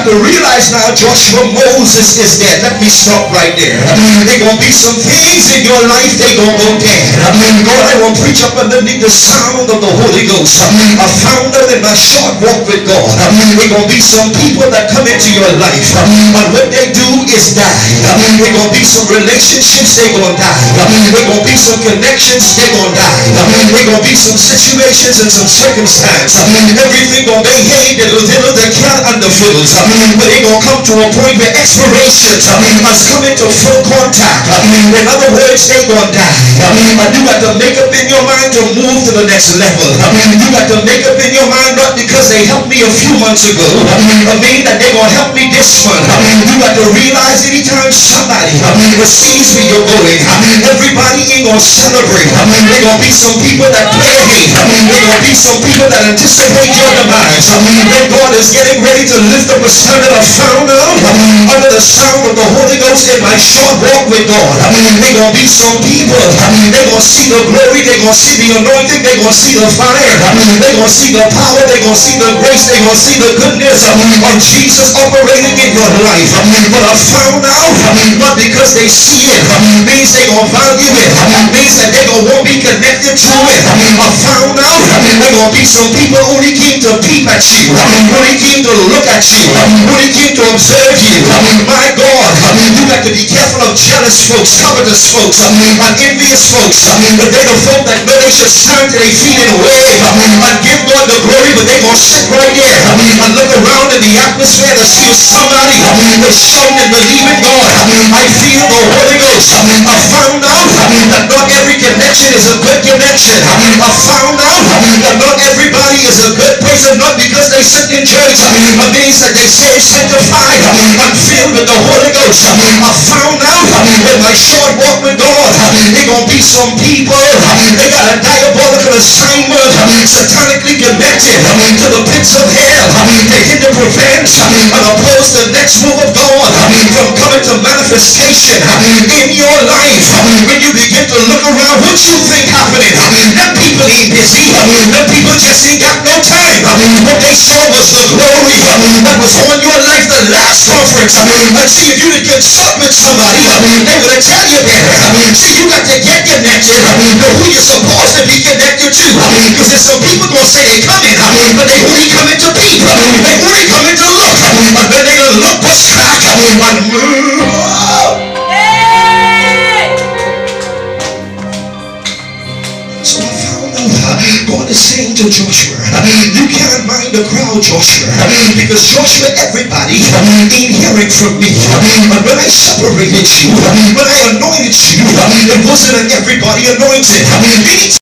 got to realize now, Joshua, Moses is dead. Let me stop right there. There going to be some things in your life, they going to go dead. God, I want to preach up underneath the sound of the Holy Ghost. I found out in my short walk with God, there going to be some people that come into your life, but what they do is die. There going to be some relationships, they going to die. There going to be some connections, they going to die. There going to be some situations and some circumstances. Everything going to be hated, the cat and the fiddles. But they going to come to a point where expirations must come into full contact. In other words, they going to die. You got to make up in your mind to move to the next level. You got to make up in your mind not because they helped me a few months ago, I mean that they're going to help me this month. You got to realize anytime somebody sees where you're going, everybody ain't going to celebrate. There going to be some people that play hate. There going to be some people that anticipate your demise. Then God is getting ready to lift up a standard. I found out under the sound of the Holy Ghost in my short walk with God. There going to be some people, they're going to see the glory, they're going to see the anointing, they're going to see the fire, they're going to see the power, they're going to see the grace, they're going to see the goodness of Jesus operating in your life. But I found out, not because they see it, means they're going to value it, means that they're going to want to be connected to it. I found out there going to be some people only came to peep at you, only came to look at you, only came to observe you. My God, you got to be careful of jealous folks, covetous folks, and envious folks. But they're the folk that know they should stand to their feet and wave and give God the glory, but they're going to sit right there and look around in the atmosphere to see if somebody will shout and believe in God. I feel the Holy Ghost. I found out that not every connection is a good connection. I found out that not everybody is a good person, not because they sit in church. It means that they say sanctified and filled with the Holy Ghost. I found out in my short walk with God, there going to be some people, they got a diabolical assignment, satanically connected to the pits of hell, to hinder, prevent, and oppose the next move of God from coming to manifestation in your life. When you begin to look around, what you think happening? Them people ain't busy. Them people just ain't got no time. What they saw was the glory that was on your life the last conference. And see, if you didn't get stuck with somebody, they would have tell you better. See, you got to get connected to who you're supposed to be connected to. Because there's some people gonna say they coming, but they only coming to peep. They only coming to look. But then they gonna look what's crack and move. So I found out God is saying to Joshua, you can't mind the crowd, Joshua, because Joshua, everybody ain't hearing from me. But when I separated you, when I anointed you, it wasn't an everybody anointed.